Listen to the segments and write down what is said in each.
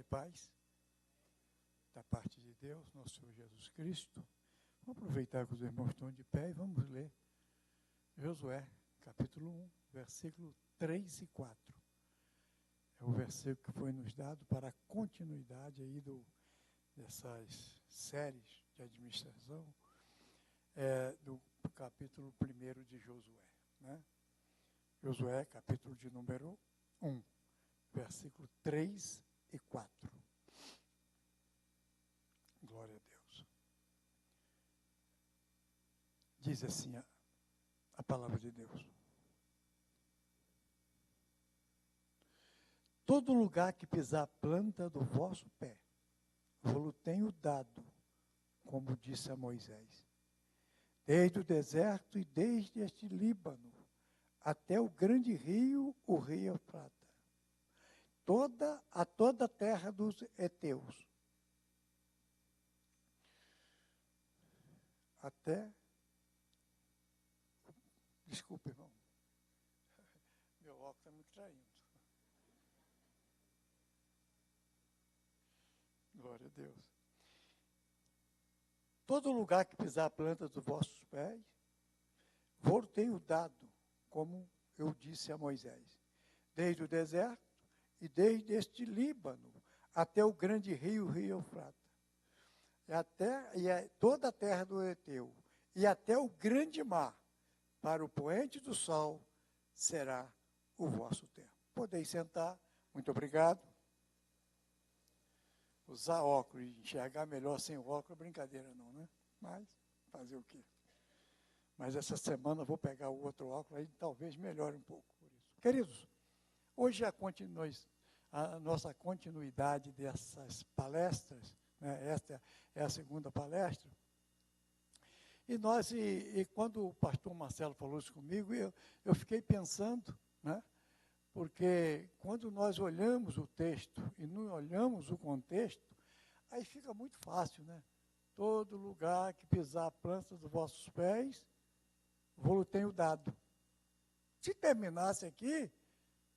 paz da parte de Deus, nosso Senhor Jesus Cristo. Vamos aproveitar que os irmãos estão de pé e vamos ler Josué, capítulo 1, versículo 3 e 4. É o versículo que foi nos dado para a continuidade aí dessas séries de administração, do capítulo 1 de Josué, né? Josué, capítulo de número 1, versículo 3 e 4. Glória a Deus. Diz assim a palavra de Deus. Todo lugar que pisar a planta do vosso pé, vou-lo tenho dado, como disse a Moisés. Desde o deserto e desde este Líbano, até o grande rio, o rio Eufrata. Toda a terra dos heteus. Desculpe, irmão. Meu óculos está me traindo. Glória a Deus. Todo lugar que pisar a planta dos vossos pés, vou tenho dado, como eu disse a Moisés. Desde o deserto e desde este Líbano, até o grande rio, o rio Eufrata. Toda a terra do Eteu, e até o grande mar, para o poente do sol, será o vosso tempo. Podeis sentar. Muito obrigado. Usar óculos e enxergar melhor sem óculos é brincadeira não, né? Mas, fazer o quê? Mas essa semana eu vou pegar o outro óculos, aí talvez melhore um pouco por isso. Queridos, hoje a nossa continuidade dessas palestras, né? Esta é a segunda palestra. E quando o pastor Marcelo falou isso comigo, eu fiquei pensando, né? Porque quando nós olhamos o texto e não olhamos o contexto, aí fica muito fácil, né? Todo lugar que pisar a planta dos vossos pés, vou-lo tenho dado. Se terminasse aqui,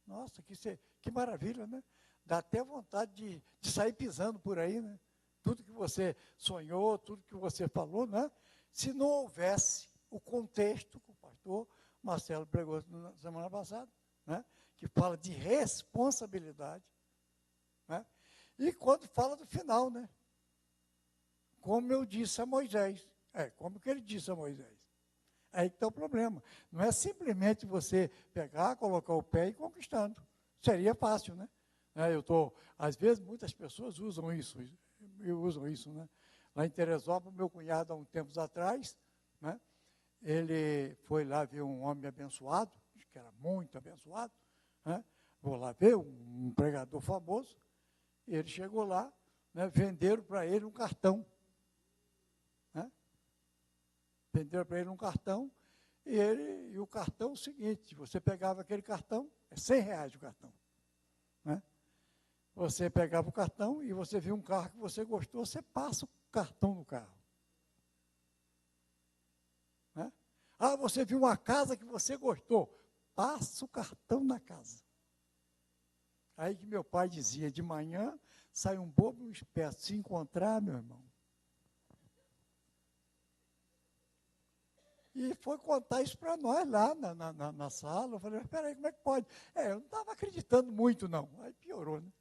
nossa, que maravilha, né? Dá até vontade de sair pisando por aí, né? Tudo que você sonhou, tudo que você falou, né? Se não houvesse o contexto que o pastor Marcelo pregou na semana passada, né? Que fala de responsabilidade, né? E quando fala do final, né? Como eu disse a Moisés. Como que ele disse a Moisés. Aí que está o problema. Não é simplesmente você pegar, colocar o pé e ir conquistando. Seria fácil, né? Às vezes, muitas pessoas usam isso, né? Lá em Teresópolis, meu cunhado, há uns tempos atrás, né? Ele foi lá ver um homem abençoado, que era muito abençoado, né? Vou lá ver, um pregador famoso, e ele chegou lá, né? Venderam para ele um cartão. Né? Venderam para ele um cartão, e o cartão é o seguinte, você pegava aquele cartão, é R$100 o cartão. Né? Você pegava o cartão e você viu um carro que você gostou, você passa o cartão no carro. Né? Você viu uma casa que você gostou, passa o cartão na casa. Aí que meu pai dizia, de manhã sai um bobo e um esperto. Se encontrar, meu irmão. E foi contar isso para nós lá na sala. Eu falei, espera aí, como é que pode? Eu não estava acreditando muito, não. Aí piorou, né?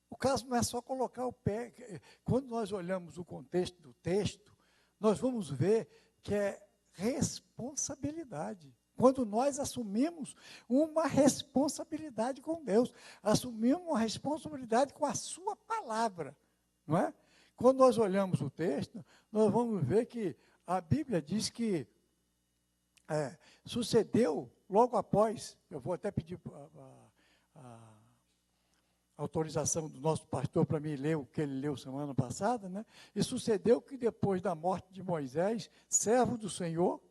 O caso não é só colocar o pé. Quando nós olhamos o contexto do texto, nós vamos ver que é responsabilidade. Quando nós assumimos uma responsabilidade com Deus, assumimos uma responsabilidade com a sua palavra, não é? Quando nós olhamos o texto, nós vamos ver que a Bíblia diz que sucedeu logo após, eu vou até pedir a autorização do nosso pastor para mim ler o que ele leu semana passada, né? E sucedeu que depois da morte de Moisés, servo do Senhor,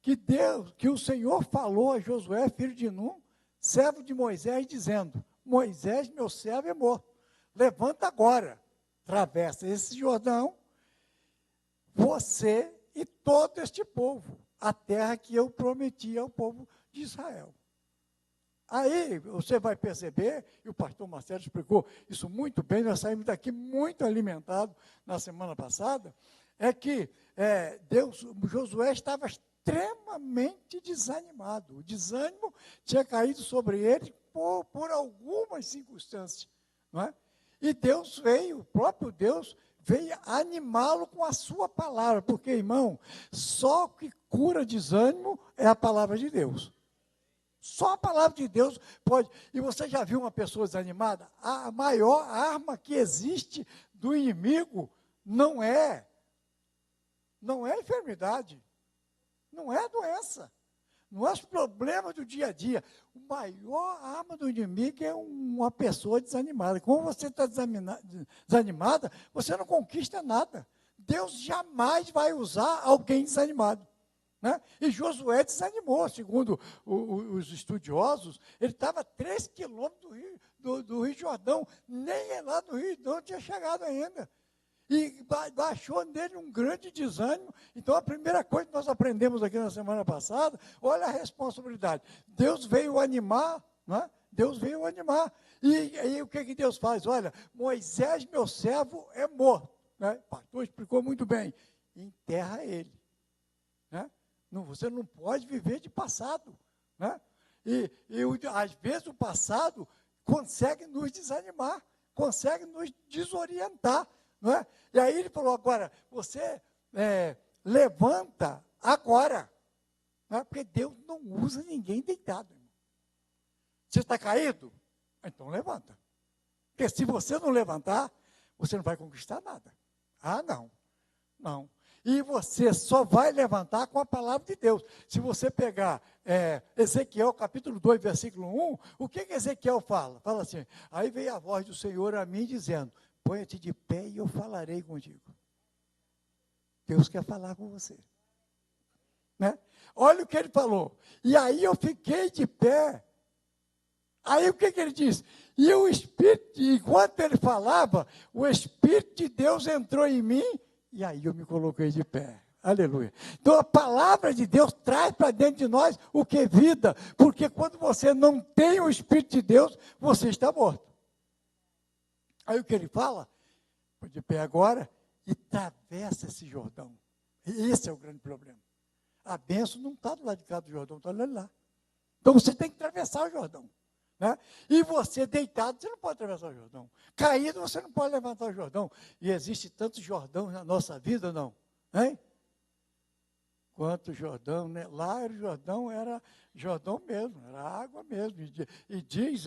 que o Senhor falou a Josué, filho de Num, servo de Moisés, dizendo, Moisés, meu servo, é morto. Levanta agora, atravessa esse Jordão, você e todo este povo, a terra que eu prometi ao povo de Israel. Aí você vai perceber, e o pastor Marcelo explicou isso muito bem, nós saímos daqui muito alimentados na semana passada, é que Josué estava extremamente desanimado. O desânimo tinha caído sobre ele por algumas circunstâncias. Não é? E Deus veio, o próprio Deus veio animá-lo com a sua palavra, porque, irmão, só o que cura desânimo é a palavra de Deus. Só a palavra de Deus pode. E você já viu uma pessoa desanimada? A maior arma que existe do inimigo não é enfermidade, não é doença, não é os problemas do dia a dia. A maior arma do inimigo é uma pessoa desanimada. Como você está desanimada, você não conquista nada. Deus jamais vai usar alguém desanimado. Né? E Josué desanimou, segundo os estudiosos, ele estava a 3 quilômetros do Rio Jordão, nem lá no Rio Jordão tinha chegado ainda. E baixou nele um grande desânimo. Então, a primeira coisa que nós aprendemos aqui na semana passada, olha a responsabilidade. Deus veio animar, né? Deus veio animar. E aí o que Deus faz? Olha, Moisés, meu servo, é morto. Né? O pastor explicou muito bem. Enterra ele. Né? Não, você não pode viver de passado. Né? E às vezes o passado consegue nos desanimar, consegue nos desorientar. Não é? E aí ele falou, agora, você levanta agora. Não é? Porque Deus não usa ninguém deitado. Irmão. Você está caído? Então levanta. Porque se você não levantar, você não vai conquistar nada. Ah, não. Não. E você só vai levantar com a palavra de Deus. Se você pegar Ezequiel capítulo 2, versículo 1, o que Ezequiel fala? Fala assim, aí veio a voz do Senhor a mim dizendo, põe-te de pé e eu falarei contigo. Deus quer falar com você. Né? Olha o que ele falou. E aí eu fiquei de pé. Aí o que ele disse? E o Espírito, enquanto ele falava, o Espírito de Deus entrou em mim, e aí eu me coloquei de pé. Aleluia. Então a palavra de Deus traz para dentro de nós o que é vida, porque quando você não tem o Espírito de Deus, você está morto. Aí o que ele fala? Põe de pé agora e atravessa esse Jordão. E esse é o grande problema. A bênção não está do lado de cá do Jordão, está lá. Então você tem que atravessar o Jordão. Né? E você deitado, você não pode atravessar o Jordão. Caído, você não pode levantar o Jordão. E existe tantos Jordão na nossa vida, não? Hein? Quanto Jordão, né? Lá o Jordão era Jordão mesmo, era água mesmo. E diz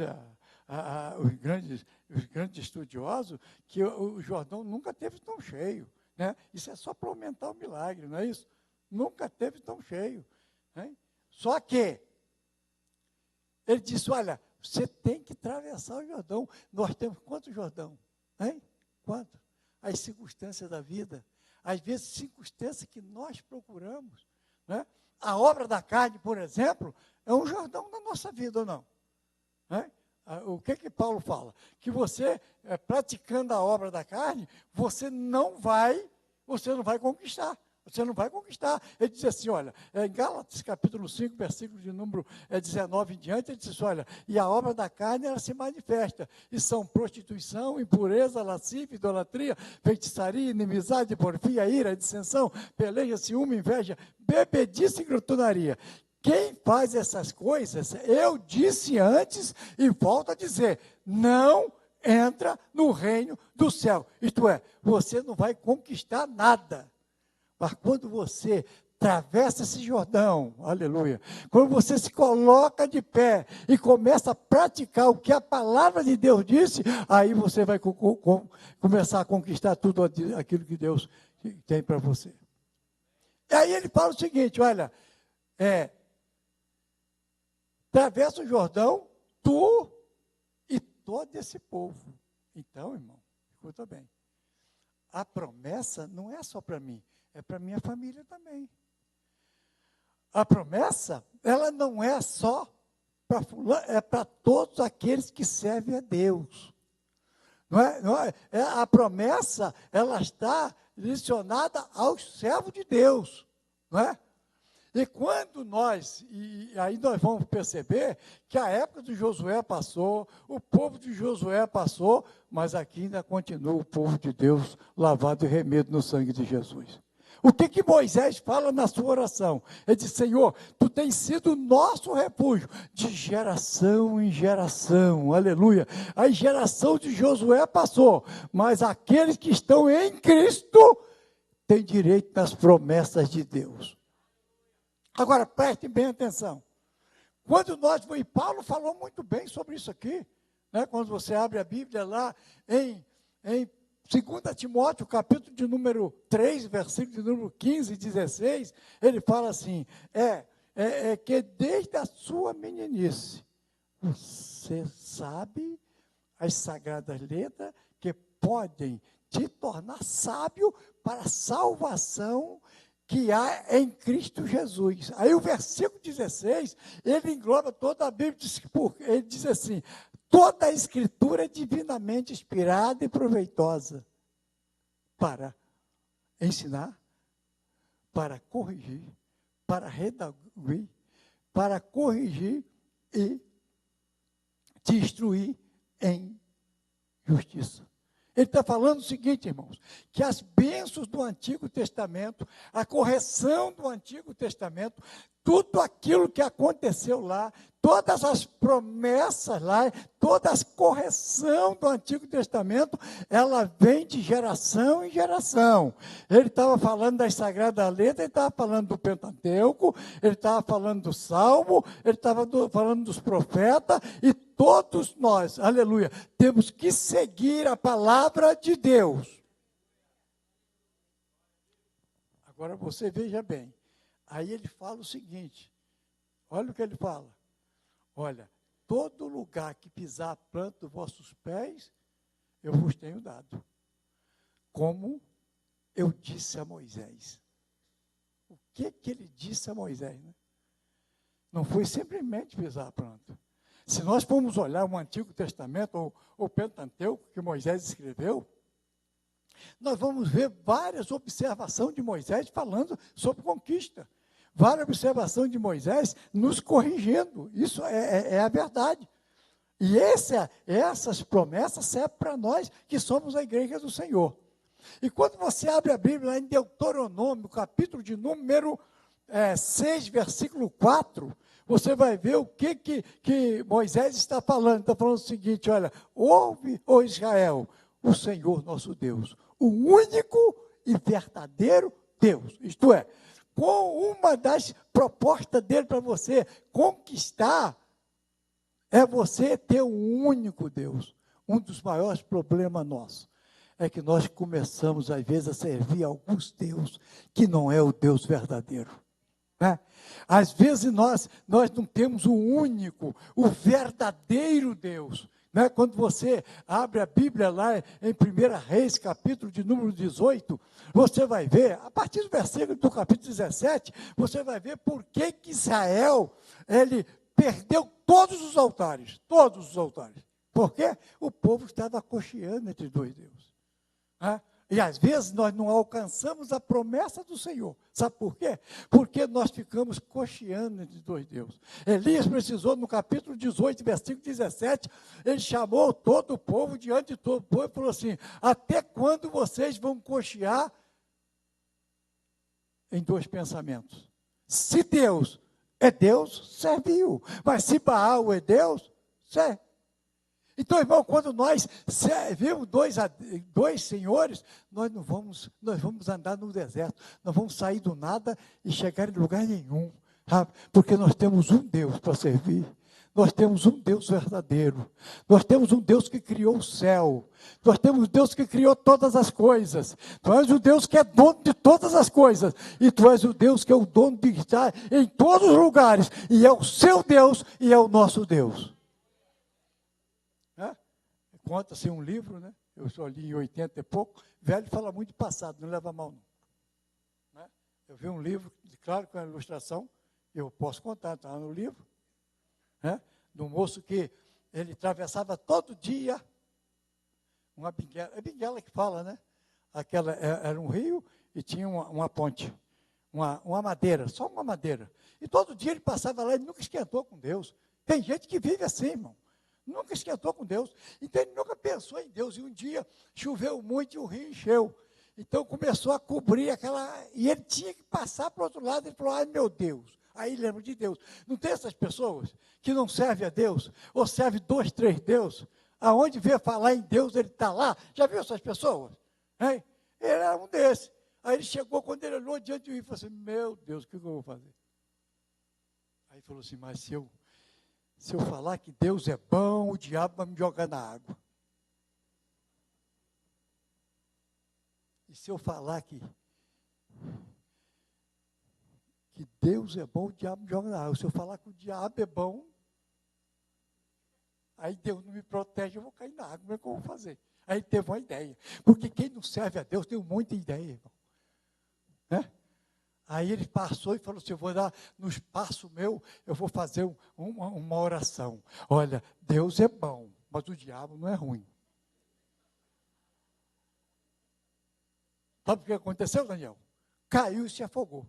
os grandes estudiosos que o Jordão nunca teve tão cheio. Né? Isso é só para aumentar o milagre, não é isso? Nunca teve tão cheio. Hein? Só que ele disse, olha, você tem que atravessar o Jordão. Nós temos quanto Jordão? Hein? Quanto? As circunstâncias da vida. Às vezes, circunstâncias que nós procuramos. Né? A obra da carne, por exemplo, é um Jordão na nossa vida, ou não? Né? O que Paulo fala? Que você, praticando a obra da carne, você não vai conquistar. Você não vai conquistar. Ele diz assim, olha, em Gálatas capítulo 5, versículo de número 19 em diante, ele diz assim, olha, e a obra da carne, ela se manifesta, e são prostituição, impureza, lascívia, idolatria, feitiçaria, inimizade, porfia, ira, dissensão, peleja, ciúme, inveja, bebedice e glutonaria. Quem faz essas coisas, eu disse antes e volto a dizer, não entra no reino do céu. Isto é, você não vai conquistar nada. Mas quando você atravessa esse Jordão, aleluia, quando você se coloca de pé e começa a praticar o que a palavra de Deus disse, aí você vai começar a conquistar tudo aquilo que Deus tem para você. E aí ele fala o seguinte, olha, atravessa o Jordão, tu e todo esse povo. Então, irmão, escuta bem, a promessa não é só para mim, é para minha família também. A promessa, ela não é só para fulano, é para todos aqueles que servem a Deus. Não é? A promessa, ela está direcionada aos servos de Deus. Não é? E quando e aí nós vamos perceber que a época de Josué passou, o povo de Josué passou, mas aqui ainda continua o povo de Deus lavado e remido no sangue de Jesus. O que Moisés fala na sua oração? Ele diz: Senhor, tu tens sido nosso refúgio de geração em geração, aleluia. A geração de Josué passou, mas aqueles que estão em Cristo têm direito nas promessas de Deus. Agora, prestem bem atenção. Quando e Paulo falou muito bem sobre isso aqui, né? Quando você abre a Bíblia lá em 2 Timóteo, capítulo de número 3, versículo de número 15 e 16, ele fala assim, que desde a sua meninice, você sabe as sagradas letras que podem te tornar sábio para a salvação que há em Cristo Jesus. Aí o versículo 16, ele engloba toda a Bíblia, ele diz assim, toda a Escritura é divinamente inspirada e proveitosa para ensinar, para corrigir, para redarguir, para corrigir e te instruir em justiça. Ele está falando o seguinte, irmãos, que as bênçãos do Antigo Testamento, a correção do Antigo Testamento, tudo aquilo que aconteceu lá, todas as promessas lá, toda a correção do Antigo Testamento, ela vem de geração em geração. Ele estava falando das Sagradas Letras, ele estava falando do Pentateuco, ele estava falando do Salmo, ele estava falando dos profetas, e todos nós, aleluia, temos que seguir a palavra de Deus. Agora você veja bem, aí ele fala o seguinte, olha o que ele fala. Olha, todo lugar que pisar a planta dos vossos pés, eu vos tenho dado. Como eu disse a Moisés. O que ele disse a Moisés, né? Não foi simplesmente pisar a planta. Se nós formos olhar o Antigo Testamento, ou o Pentateuco, que Moisés escreveu, nós vamos ver várias observações de Moisés falando sobre conquista. Várias observações de Moisés nos corrigindo. Isso é a verdade. E essas promessas servem para nós que somos a igreja do Senhor. E quando você abre a Bíblia lá em Deuteronômio, capítulo de número 6, versículo 4, você vai ver o que Moisés está falando. Está falando o seguinte, olha, ouve, ó Israel, o Senhor nosso Deus, o único e verdadeiro Deus. Isto é, com uma das propostas dele para você conquistar, é você ter um único Deus. Um dos maiores problemas nossos é que nós começamos, às vezes, a servir a alguns deuses que não é o Deus verdadeiro. Né? Às vezes nós não temos o único, o verdadeiro Deus. Né? Quando você abre a Bíblia lá em 1 Reis, capítulo de número 18, você vai ver, a partir do versículo do capítulo 17, você vai ver por que Israel, ele perdeu todos os altares. Por quê? O povo estava cocheando entre dois deuses. Né? E às vezes nós não alcançamos a promessa do Senhor. Sabe por quê? Porque nós ficamos cocheando entre dois deuses. Elias precisou, no capítulo 18, versículo 17, ele chamou todo o povo, diante de todo o povo, e falou assim, até quando vocês vão cochear em dois pensamentos? Se Deus é Deus, serviu. Mas se Baal é Deus, serve. Então, irmão, quando nós servimos dois senhores, nós vamos andar no deserto, nós vamos sair do nada e chegar em lugar nenhum, sabe? Porque nós temos um Deus para servir, nós temos um Deus verdadeiro, nós temos um Deus que criou o céu, nós temos um Deus que criou todas as coisas, tu és o Deus que é dono de todas as coisas, e tu és o Deus que é o dono de estar em todos os lugares, e é o seu Deus e é o nosso Deus. Conta-se um livro, né? Eu só li em 80 e pouco, velho fala muito de passado, não leva mal não. Né? Eu vi um livro, claro, com a ilustração, eu posso contar, está no livro, né? Do moço que ele atravessava todo dia uma binguela, é binguela que fala, né? Era um rio e tinha uma ponte. uma madeira, só uma madeira. E todo dia ele passava lá e nunca esquentou com Deus. Tem gente que vive assim, irmão. Nunca esquentou com Deus. Então ele nunca pensou em Deus. E um dia choveu muito e o rio encheu. Então começou a cobrir aquela... E ele tinha que passar para o outro lado. Ele falou, ai meu Deus. Aí lembra de Deus. Não tem essas pessoas que não servem a Deus, ou servem 2, 3 deuses. Aonde vê falar em Deus, ele está lá. Já viu essas pessoas? Hein? Ele era um desses. Aí ele chegou, quando ele olhou diante do rio, e falou assim, meu Deus, o que eu vou fazer? Aí ele falou assim, mas se eu falar que Deus é bom, o diabo vai me jogar na água. E se eu falar que Deus é bom, o diabo me joga na água. Se eu falar que o diabo é bom, aí Deus não me protege, eu vou cair na água. Como é que eu vou fazer? Aí ele teve uma ideia. Porque quem não serve a Deus tem muita ideia, irmão. Né? Aí ele passou e falou assim, eu vou dar no espaço meu, eu vou fazer uma oração. Olha, Deus é bom, mas o diabo não é ruim. Sabe o que aconteceu, Daniel? Caiu e se afogou.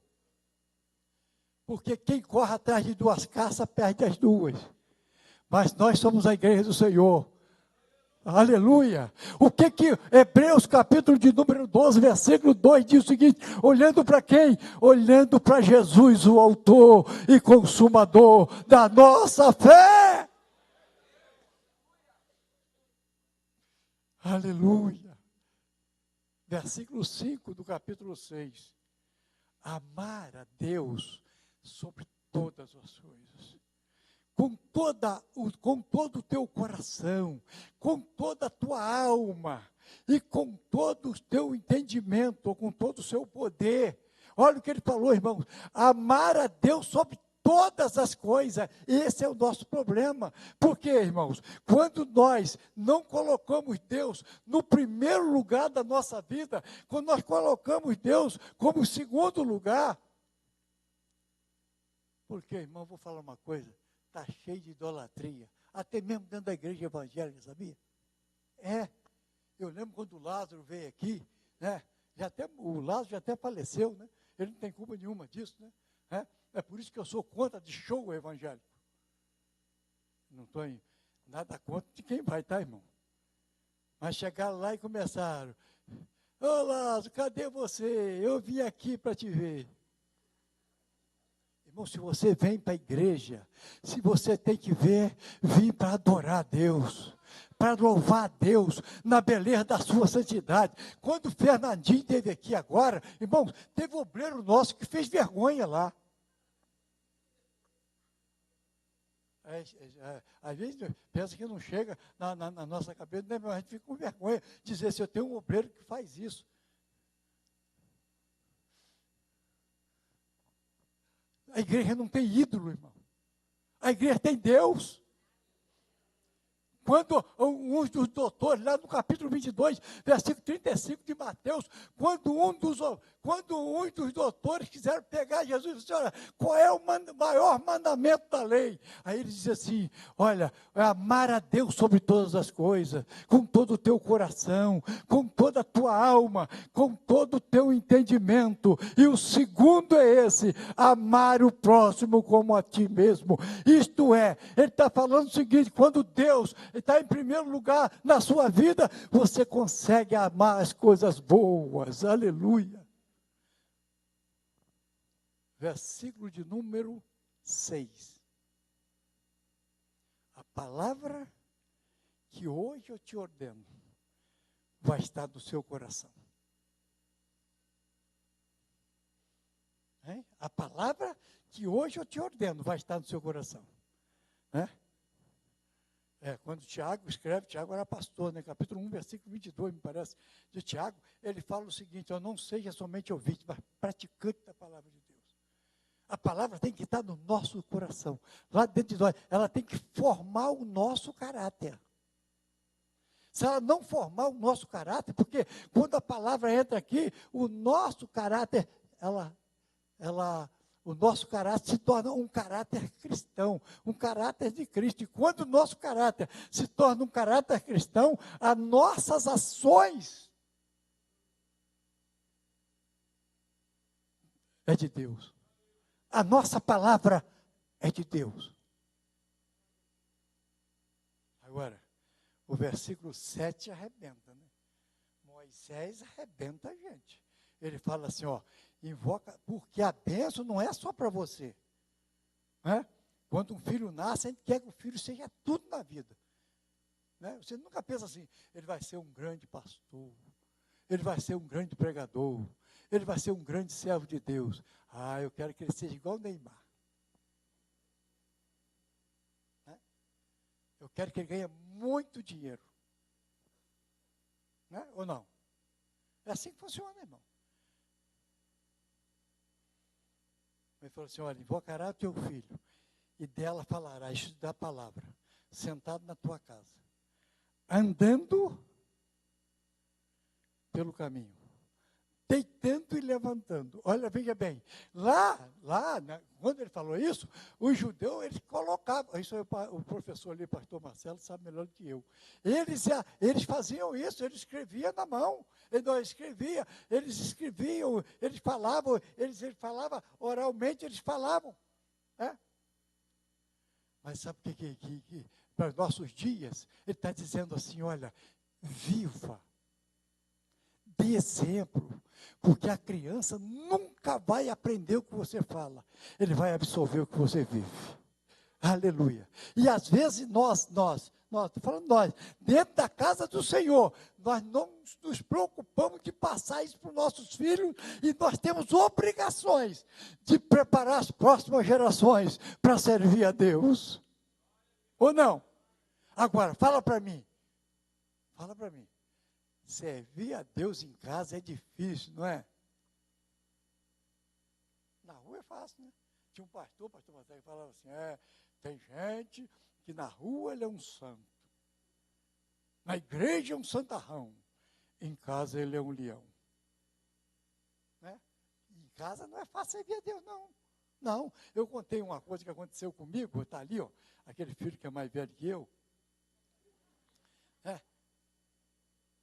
Porque quem corre atrás de 2 caças, perde as 2. Mas nós somos a igreja do Senhor. Aleluia! O que Hebreus capítulo de número 12, versículo 2 diz o seguinte, olhando para quem? Olhando para Jesus, o autor e consumador da nossa fé. Aleluia! Versículo 5 do capítulo 6. Amar a Deus sobre todas as coisas. Com todo o teu coração, com toda a tua alma, e com todo o teu entendimento, ou com todo o seu poder. Olha o que ele falou, irmãos, amar a Deus sobre todas as coisas. Esse é o nosso problema. Por quê, irmãos? Quando nós não colocamos Deus no primeiro lugar da nossa vida, quando nós colocamos Deus como segundo lugar, porque, irmão, vou falar uma coisa, está cheio de idolatria, até mesmo dentro da igreja evangélica, sabia? Eu lembro quando o Lázaro veio aqui, né? O Lázaro já até faleceu, né? Ele não tem culpa nenhuma disso, né? É por isso que eu sou contra de show evangélico. Não estou nada contra de quem vai, tá, irmão? Mas chegaram lá e começaram, ô Lázaro, cadê você? Eu vim aqui para te ver. Irmão, se você vem para a igreja, se você tem que vir para adorar a Deus, para louvar a Deus na beleza da sua santidade. Quando o Fernandinho esteve aqui agora, irmãos, teve um obreiro nosso que fez vergonha lá. Às vezes pensa que não chega na nossa cabeça, né? Mas a gente fica com vergonha de dizer assim, eu tenho um obreiro que faz isso. A igreja não tem ídolo, irmão. A igreja tem Deus. Quando um dos doutores, lá no capítulo 22, versículo 35 de Mateus, quando um dos doutores quiseram pegar Jesus e disse, olha, qual é o maior mandamento da lei? Aí ele diz assim, olha, é amar a Deus sobre todas as coisas, com todo o teu coração, com toda a tua alma, com todo o teu entendimento. E o segundo é esse, amar o próximo como a ti mesmo. Isto é, ele está falando o seguinte, quando Deus está em primeiro lugar na sua vida, você consegue amar as coisas boas. Aleluia. Versículo de número 6. A palavra que hoje eu te ordeno vai estar no seu coração. A palavra que hoje eu te ordeno vai estar no seu coração. Quando Tiago escreve, Tiago era pastor, né? Capítulo 1, versículo 22, me parece, de Tiago, ele fala o seguinte, não seja somente ouvinte, mas praticante da palavra de Deus. A palavra tem que estar no nosso coração, lá dentro de nós, ela tem que formar o nosso caráter. Se ela não formar o nosso caráter, porque quando a palavra entra aqui, o nosso caráter, o nosso caráter se torna um caráter cristão, um caráter de Cristo. E quando o nosso caráter se torna um caráter cristão, as nossas ações é de Deus. A nossa palavra é de Deus. Agora, o versículo 7 arrebenta, né? Moisés arrebenta a gente. Ele fala assim, ó, invoca, porque a bênção não é só para você. Né? Quando um filho nasce, a gente quer que o filho seja tudo na vida. Né? Você nunca pensa assim, ele vai ser um grande pastor, ele vai ser um grande pregador, ele vai ser um grande servo de Deus. Ah, eu quero que ele seja igual o Neymar. Né? Eu quero que ele ganhe muito dinheiro. Né? Ou não? É assim que funciona, irmão. Ele falou assim, olha, invocará o teu filho, e dela falarás da palavra, sentado na tua casa, andando pelo caminho, deitando e levantando. Olha, veja bem, quando ele falou isso, os judeus, eles colocavam, isso o professor ali, pastor Marcelo, sabe melhor do que eu. Eles faziam isso, eles escreviam na mão, eles escreviam, eles falavam oralmente, eles falavam. Né? Mas sabe o que para os nossos dias, ele está dizendo assim, olha, viva, dê exemplo, porque a criança nunca vai aprender o que você fala, ele vai absorver o que você vive. Aleluia. E às vezes nós, dentro da casa do Senhor, nós não nos preocupamos de passar isso para os nossos filhos, e nós temos obrigações de preparar as próximas gerações para servir a Deus. Ou não? Agora, fala para mim. Servir a Deus em casa é difícil, não é? Na rua é fácil, né? Tinha um pastor Marcelo, que falava assim, tem gente que na rua ele é um santo. Na igreja é um santarrão. Em casa ele é um leão. Né? Em casa não é fácil servir a Deus, não. Não, eu contei uma coisa que aconteceu comigo, está ali, ó, aquele filho que é mais velho que eu.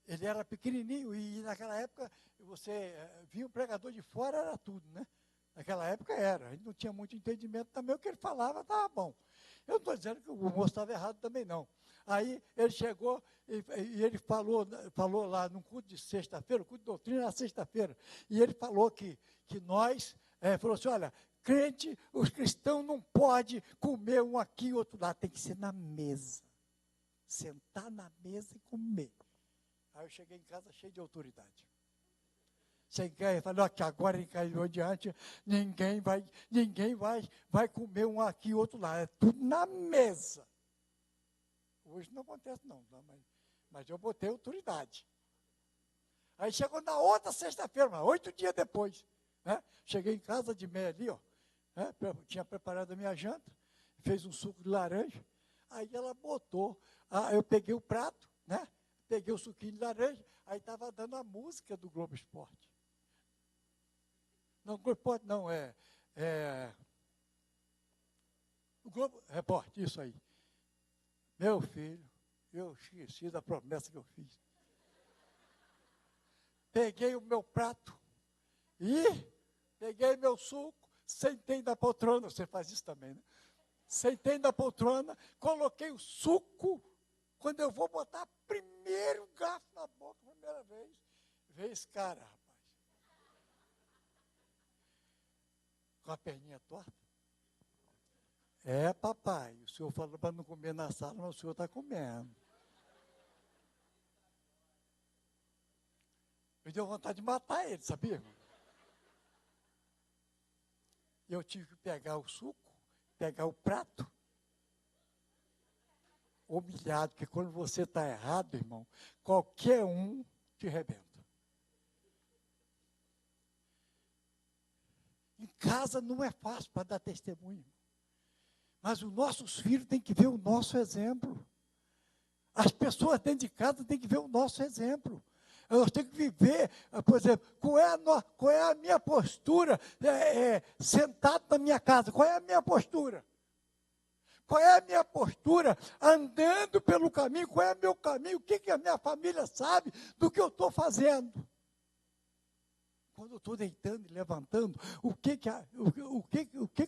Ele era pequenininho e naquela época você via o pregador de fora, era tudo, né? Naquela época era, a gente não tinha muito entendimento também, o que ele falava estava bom. Eu não estou dizendo que o moço estava errado também não. Aí ele chegou e ele falou lá no culto de sexta-feira, o culto de doutrina na sexta-feira, e ele falou que nós, falou assim, olha, crente, os cristãos não podem comer um aqui e outro lá, tem que ser na mesa. Sentar na mesa e comer. Aí eu cheguei em casa cheio de autoridade. Cheguei e falei, que agora em diante, ninguém vai comer um aqui e outro lá. É tudo na mesa. Hoje não acontece não, mas eu botei autoridade. Aí chegou na outra sexta-feira, 8 dias depois. Né? Cheguei em casa de meia ali, ó, né? Tinha preparado a minha janta, fez um suco de laranja. Aí ela botou, eu peguei o prato, né? Peguei o suquinho de laranja, aí estava dando a música do Globo Esporte. Não, Globo Esporte não, o Globo Repórter, isso aí. Meu filho, eu esqueci da promessa que eu fiz. Peguei o meu prato e peguei meu suco, sentei na poltrona, você faz isso também, né? Sentei na poltrona, coloquei o suco. Quando eu vou botar primeiro garfo na boca, primeira vez, veio esse cara, rapaz. Com a perninha torta. Papai, o senhor falou para não comer na sala, mas o senhor está comendo. Me deu vontade de matar ele, sabia, irmão? Eu tive que pegar o suco, pegar o prato, humilhado, porque quando você está errado, irmão, qualquer um te arrebenta. Em casa não é fácil para dar testemunho, mas os nossos filhos têm que ver o nosso exemplo. As pessoas dentro de casa têm que ver o nosso exemplo. Nós temos que viver, por exemplo, qual é a minha postura sentado na minha casa? Qual é a minha postura? Qual é a minha postura andando pelo caminho? Qual é o meu caminho? O que a minha família sabe do que eu estou fazendo? quando eu estou deitando e levantando, o que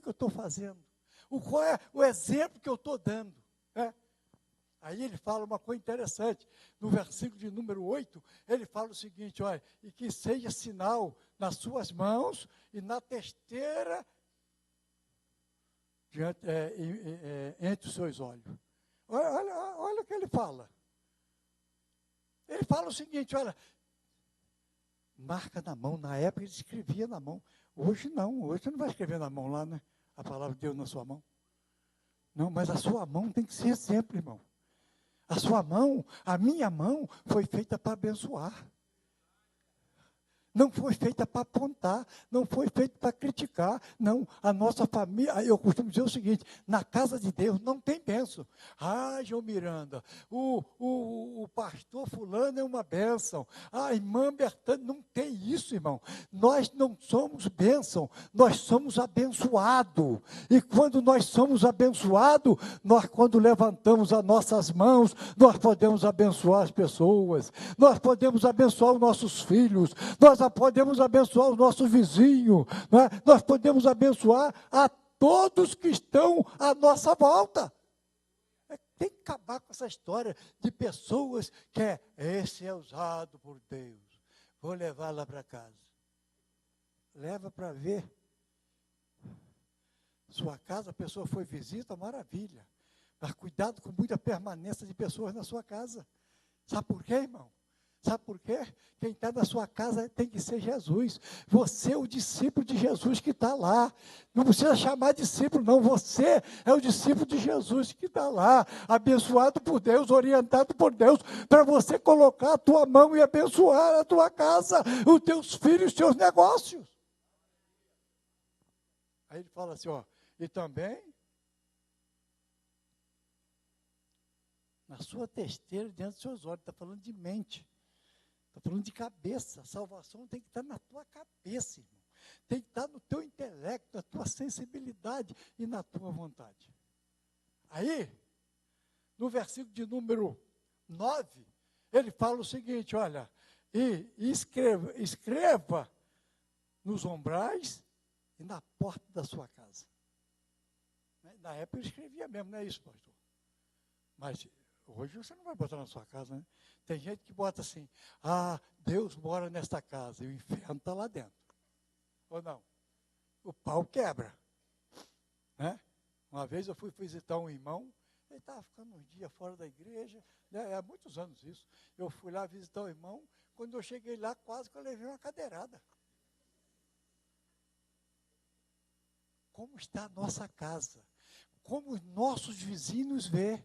eu estou fazendo? Qual é o exemplo que eu estou dando? Né? Aí ele fala uma coisa interessante, no versículo de número 8, ele fala o seguinte, olha, e que seja sinal nas suas mãos e na testeira entre os seus olhos. Olha o que ele fala. Ele fala o seguinte, olha, marca na mão, na época ele escrevia na mão. Hoje não, hoje você não vai escrever na mão lá, né? A palavra de Deus na sua mão. Não, mas a sua mão tem que ser exemplo, irmão. A sua mão, a minha mão, foi feita para abençoar. Não foi feita para apontar, não foi feita para criticar, não. A nossa família, eu costumo dizer o seguinte, na casa de Deus não tem bênção. João Miranda, o pastor fulano é uma bênção. A irmã Bertani, não tem isso, irmão. Nós não somos bênção, nós somos abençoados. E quando nós somos abençoados, nós quando levantamos as nossas mãos, nós podemos abençoar as pessoas, nós podemos abençoar os nossos filhos, nós podemos abençoar os nossos vizinhos, né? Nós podemos abençoar a todos que estão à nossa volta. Tem que acabar com essa história de pessoas que esse é usado por Deus, vou levar lá para casa. Leva para ver. Sua casa, a pessoa foi visita, maravilha. Mas cuidado com muita permanência de pessoas na sua casa. Sabe por quê, irmão? Sabe por quê? Quem está na sua casa tem que ser Jesus. Você é o discípulo de Jesus que está lá. Não precisa chamar discípulo, não. Você é o discípulo de Jesus que está lá. Abençoado por Deus, orientado por Deus, para você colocar a tua mão e abençoar a tua casa, os teus filhos, os teus negócios. Aí ele fala assim, ó, e também na sua testeira, diante dos seus olhos, está falando de mente. Está falando de cabeça. A salvação tem que estar na tua cabeça, irmão. Tem que estar no teu intelecto, na tua sensibilidade e na tua vontade. Aí, no versículo de número 9, ele fala o seguinte, olha, e escreva nos umbrais e na porta da sua casa. Na época ele escrevia mesmo, não é isso, pastor? Mas hoje você não vai botar na sua casa, né? Tem gente que bota assim, Deus mora nesta casa, e o inferno está lá dentro. Ou não? O pau quebra. Né? Uma vez eu fui visitar um irmão, ele estava ficando uns dias fora da igreja, né? Há muitos anos isso. Eu fui lá visitar o irmão, quando eu cheguei lá, quase que eu levei uma cadeirada. Como está a nossa casa? Como os nossos vizinhos vê?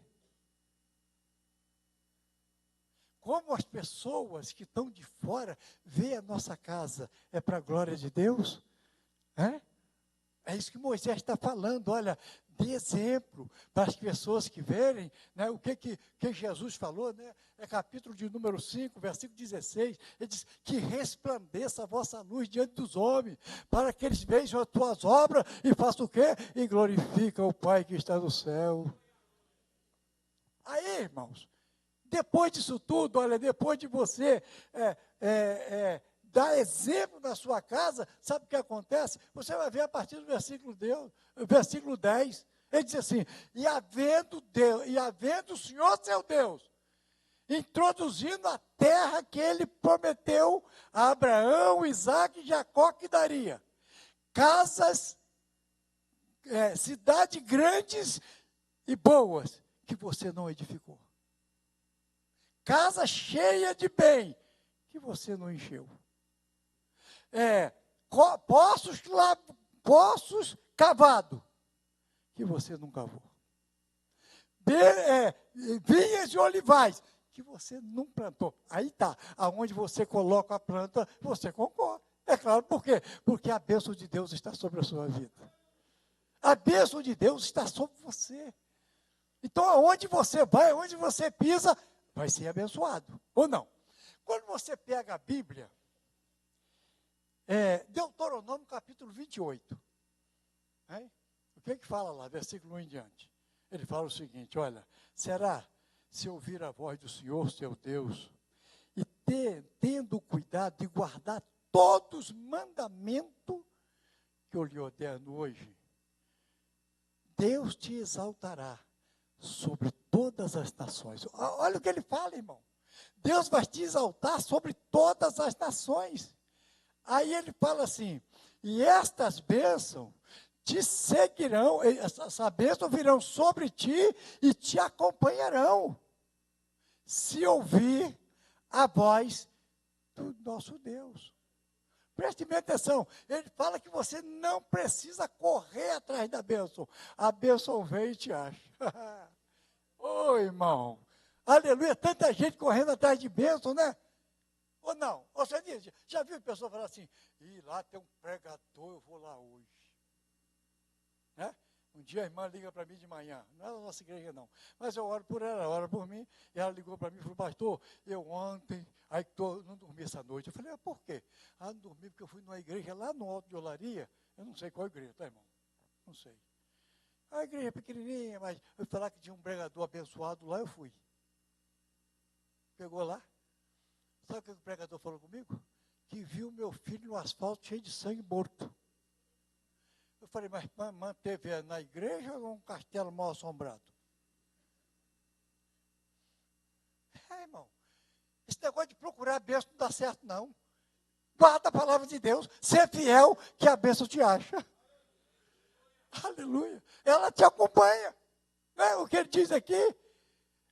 Como as pessoas que estão de fora veem a nossa casa, é para a glória de Deus? É isso que Moisés está falando, olha, de exemplo para as pessoas que verem, né, o que Jesus falou, né, é capítulo de número 5, versículo 16, ele diz, que resplandeça a vossa luz diante dos homens, para que eles vejam as tuas obras e façam o quê? E glorificam o Pai que está no céu. Aí, irmãos, depois disso tudo, olha, depois de você dar exemplo na sua casa, sabe o que acontece? Você vai ver a partir do versículo 10, ele diz assim, e havendo o Senhor seu Deus, introduzindo a terra que ele prometeu a Abraão, Isaque e Jacó que daria, casas, cidades grandes e boas, que você não edificou. Casa cheia de bem, que você não encheu. Poços cavados, que você não cavou. Vinhas e olivais, que você não plantou. Aí está, aonde você coloca a planta, você concorda. É claro, por quê? Porque a bênção de Deus está sobre a sua vida. A bênção de Deus está sobre você. Então, aonde você vai, aonde você pisa, vai ser abençoado, ou não? Quando você pega a Bíblia, Deuteronômio capítulo 28, o que fala lá, versículo 1 em diante? Ele fala o seguinte, olha, será se ouvir a voz do Senhor, seu Deus, e tendo cuidado de guardar todos os mandamentos que eu lhe ordeno hoje, Deus te exaltará sobre todas as nações. Olha o que ele fala, irmão. Deus vai te exaltar sobre todas as nações. Aí ele fala assim, e estas bênçãos te seguirão, essa bênção virão sobre ti e te acompanharão, se ouvir a voz do nosso Deus. Preste bem atenção, ele fala que você não precisa correr atrás da bênção, a bênção vem e te acha. Ô irmão, aleluia, tanta gente correndo atrás de bênção, né? Ou não? Você diz, já viu a pessoa falar assim, lá tem um pregador, eu vou lá hoje. Né? Um dia a irmã liga para mim de manhã, não é da nossa igreja não, mas eu oro por ela, ora por mim, e ela ligou para mim e falou, pastor, eu ontem, não dormi essa noite. Eu falei, por quê? Não dormi porque eu fui numa igreja lá no Alto de Olaria, eu não sei qual igreja, tá irmão? Não sei. A igreja é pequenininha, mas eu falar que tinha um pregador abençoado lá, eu fui. Pegou lá, sabe o que o pregador falou comigo? Que viu meu filho no asfalto cheio de sangue morto. Eu falei, mas manteve na igreja ou num castelo mal assombrado? Irmão, esse negócio de procurar a bênção não dá certo, não. Guarda a palavra de Deus, ser fiel, que a bênção te acha. Aleluia. Ela te acompanha. Né? O que ele diz aqui,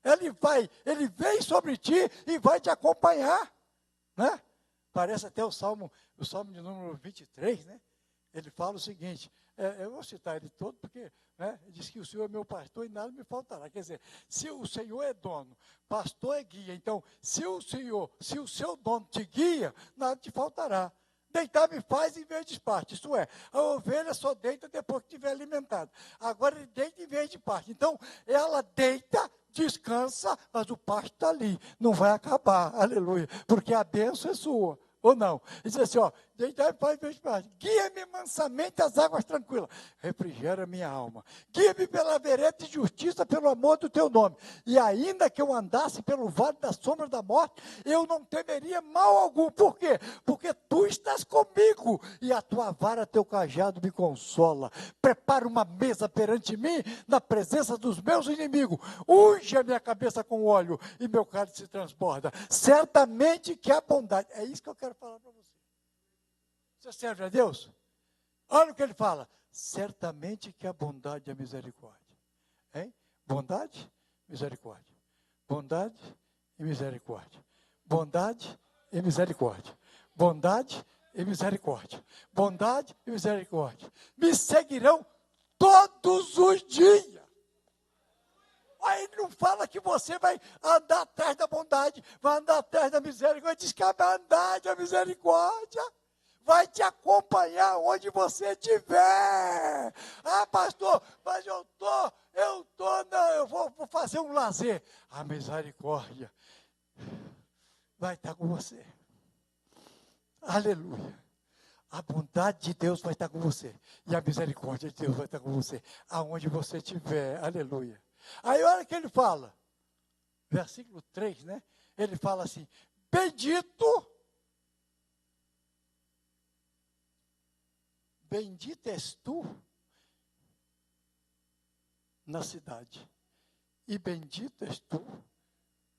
ele vem sobre ti e vai te acompanhar. Né? Parece até o Salmo de número 23, né? Ele fala o seguinte, eu vou citar ele todo, porque diz que o Senhor é meu pastor e nada me faltará. Quer dizer, se o Senhor é dono, pastor é guia, então, se o seu dono te guia, nada te faltará. Deitar me faz em vez de parte, isto é, a ovelha só deita depois que estiver alimentada. Agora ele deita em vez de parte. Então, ela deita, descansa, mas o pasto está ali, não vai acabar, aleluia, porque a bênção é sua. Ou não? Ele diz assim, deitar e faz vez parte. Guia-me mansamente às águas tranquilas. Refrigera minha alma. Guia-me pela vereda de justiça, pelo amor do teu nome. E ainda que eu andasse pelo vale da sombra da morte, eu não temeria mal algum. Por quê? Porque tu estás comigo. E a tua vara, teu cajado me consola. Prepara uma mesa perante mim, na presença dos meus inimigos. Unge a minha cabeça com óleo e meu cálice se transborda. Certamente que a bondade. É isso que eu quero falar para você. Você serve a Deus? Olha o que ele fala. Certamente que a bondade e a misericórdia. Hein? Bondade, misericórdia. Bondade e misericórdia. Bondade e misericórdia. Bondade e misericórdia. Bondade e misericórdia. Me seguirão todos os dias. Aí ele não fala que você vai andar atrás da bondade, vai andar atrás da misericórdia. Ele diz que a bondade, a misericórdia vai te acompanhar onde você estiver. Pastor, mas eu vou fazer um lazer. A misericórdia vai estar com você. Aleluia. A bondade de Deus vai estar com você. E a misericórdia de Deus vai estar com você. Aonde você estiver. Aleluia. Aí olha o que ele fala. Versículo 3, né? Ele fala assim, bendito és tu na cidade, e bendito és tu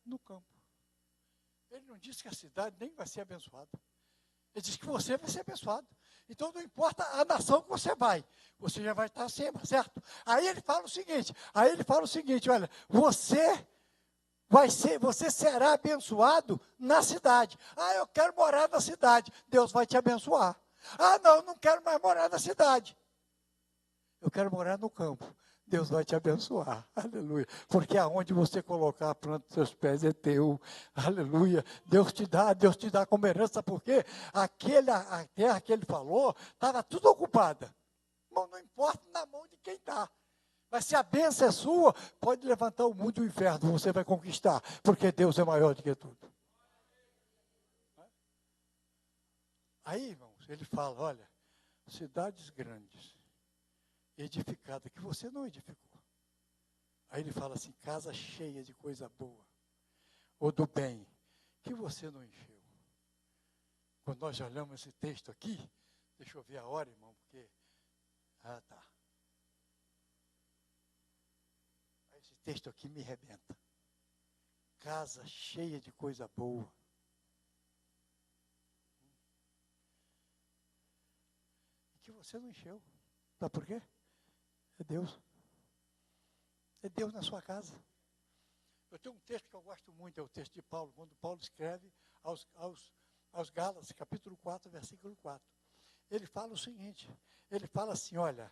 no campo. Ele não disse que a cidade nem vai ser abençoada. Ele disse que você vai ser abençoado. Então não importa a nação que você já vai estar acima, certo? Aí ele fala o seguinte, olha, você será abençoado na cidade. Eu quero morar na cidade. Deus vai te abençoar. Não quero mais morar na cidade. Eu quero morar no campo. Deus vai te abençoar, aleluia, porque aonde você colocar a planta dos seus pés é teu, aleluia, Deus te dá como herança, porque a terra que ele falou, estava tudo ocupada, não importa na mão de quem está, mas se a bênção é sua, pode levantar o mundo e o inferno, você vai conquistar, porque Deus é maior do que tudo. Aí, irmãos, ele fala, olha, cidades grandes, edificada, que você não edificou. Aí ele fala assim, casa cheia de coisa boa, ou do bem, que você não encheu. quando nós olhamos esse texto aqui, deixa eu ver a hora, irmão, porque... tá. Esse texto aqui me arrebenta. Casa cheia de coisa boa. E que você não encheu. Sabe por quê? É Deus. É Deus na sua casa. Eu tenho um texto que eu gosto muito, é o texto de Paulo, quando Paulo escreve aos Gálatas, capítulo 4, versículo 4. Ele fala o seguinte, ele fala assim, olha,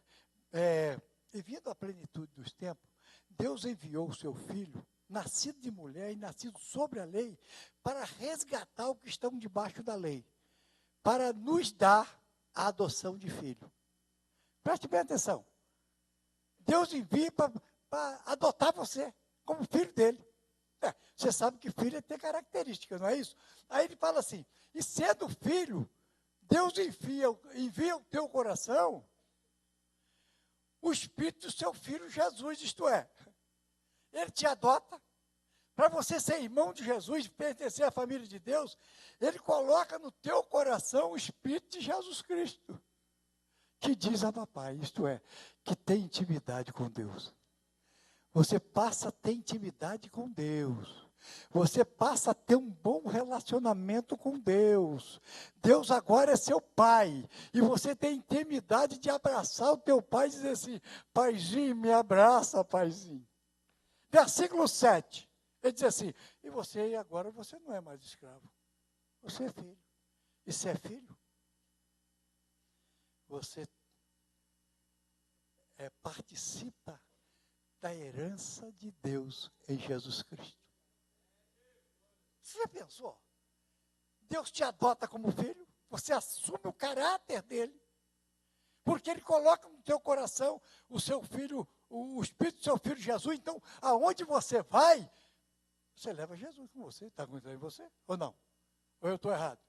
e vindo à plenitude dos tempos, Deus enviou o seu Filho, nascido de mulher e nascido sobre a lei, para resgatar o que estão debaixo da lei, para nos dar a adoção de filho. Preste bem atenção. Deus envia para adotar você como filho dele. Você sabe que filho tem características, não é isso? Aí ele fala assim, e sendo filho, Deus envia o teu coração o Espírito do seu Filho Jesus, isto é, ele te adota, para você ser irmão de Jesus, pertencer à família de Deus, ele coloca no teu coração o Espírito de Jesus Cristo, que diz a papai, isto é, que tem intimidade com Deus. Você passa a ter intimidade com Deus. Você passa a ter um bom relacionamento com Deus. Deus agora é seu pai. E você tem intimidade de abraçar o teu pai e dizer assim, paizinho, me abraça, paizinho. Versículo 7. Ele diz assim, e você agora você não é mais escravo. Você é filho. E se é filho, você participa da herança de Deus em Jesus Cristo. Você já pensou? Deus te adota como filho, você assume o caráter dele, porque ele coloca no teu coração o seu filho, o Espírito do seu filho Jesus, então, aonde você vai, você leva Jesus com você, está com você, ou não? Ou eu estou errado?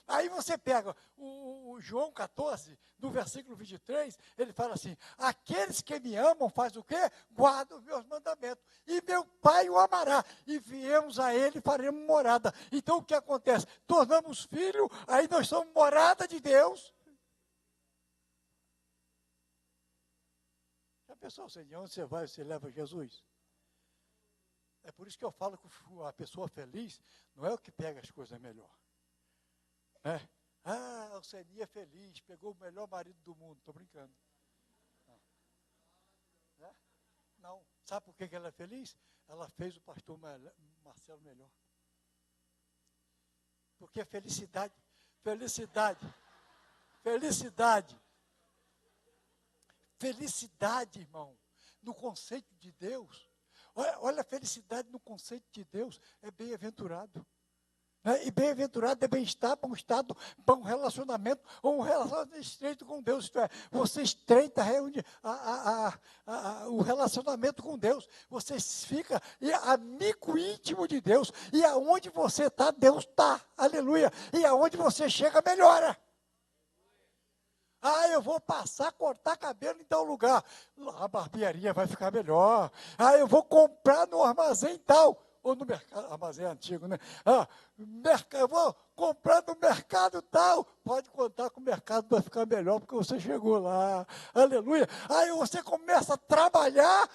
Aí você pega o João 14, do versículo 23, ele fala assim, aqueles que me amam faz o quê? Guardam os meus mandamentos, e meu Pai o amará, e viemos a ele e faremos morada. Então o que acontece? Tornamos filho, aí nós somos morada de Deus. Já pensou, Senhor, onde você vai, você leva Jesus? É por isso que eu falo que a pessoa feliz não é o que pega as coisas melhor. O Seni é feliz, pegou o melhor marido do mundo, estou brincando. Não. Sabe por que ela é feliz? Ela fez o pastor Marcelo melhor. Porque felicidade, irmão, no conceito de Deus, olha a felicidade no conceito de Deus, é bem-aventurado. E bem-aventurado é bem-estar, bom estado, bom relacionamento, ou um relacionamento estreito com Deus, isto é, você estreita o relacionamento com Deus, você fica amigo íntimo de Deus, e aonde você está, Deus está, aleluia, e aonde você chega, melhora. Eu vou passar a cortar cabelo em tal lugar, a barbearia vai ficar melhor, eu vou comprar no armazém tal, ou no mercado, armazém antigo, né? Eu vou comprar no mercado tal. Pode contar que o mercado vai ficar melhor, porque você chegou lá. Aleluia. Aí você começa a trabalhar,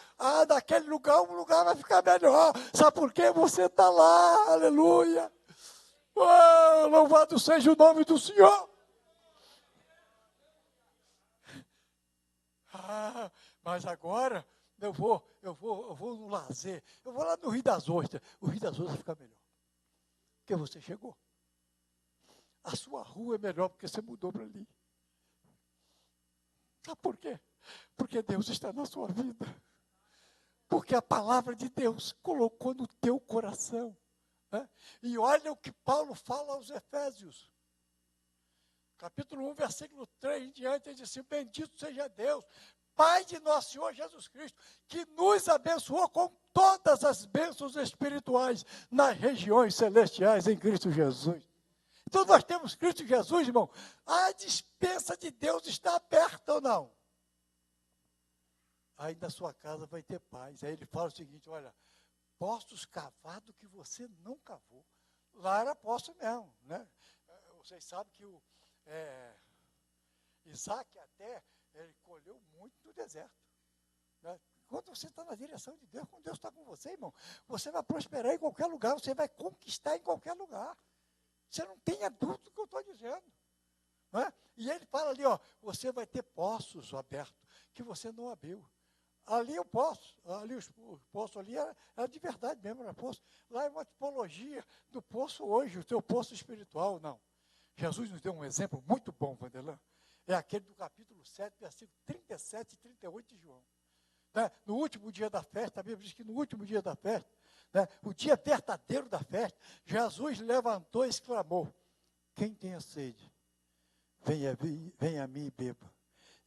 naquele lugar, o lugar vai ficar melhor. Sabe por quê? Você está lá. Aleluia. Louvado seja o nome do Senhor. Mas agora... Eu vou no lazer, eu vou lá no Rio das Ostras, o Rio das Ostras fica melhor, porque você chegou. A sua rua é melhor porque você mudou para ali. Sabe por quê? Porque Deus está na sua vida. Porque a palavra de Deus colocou no teu coração. E olha o que Paulo fala aos Efésios. Capítulo 1, versículo 3 em diante, ele diz assim, bendito seja Deus, Pai de nosso Senhor Jesus Cristo, que nos abençoou com todas as bênçãos espirituais nas regiões celestiais em Cristo Jesus. Então nós temos Cristo Jesus, irmão. A despensa de Deus está aberta ou não? Aí na sua casa vai ter paz. Aí ele fala o seguinte, olha, poços cavados que você não cavou. Lá era poço mesmo, né? Vocês sabem que Isaac até, ele colheu muito no deserto. Né? Quando você está na direção de Deus, quando Deus está com você, irmão, você vai prosperar em qualquer lugar, você vai conquistar em qualquer lugar. Você não tenha dúvida do que eu estou dizendo. Né? E ele fala ali, ó, você vai ter poços abertos, que você não abriu. Ali o poço, ali os poços ali era de verdade mesmo, era poço. Lá é uma tipologia do poço hoje, o teu poço espiritual, não. Jesus nos deu um exemplo muito bom, Vanderlan. É aquele do capítulo 7, versículo 37 e 38 de João. Né? No último dia da festa, a Bíblia diz que no último dia da festa, né, o dia verdadeiro da festa, Jesus levantou e exclamou, quem tenha sede, venha a mim e beba.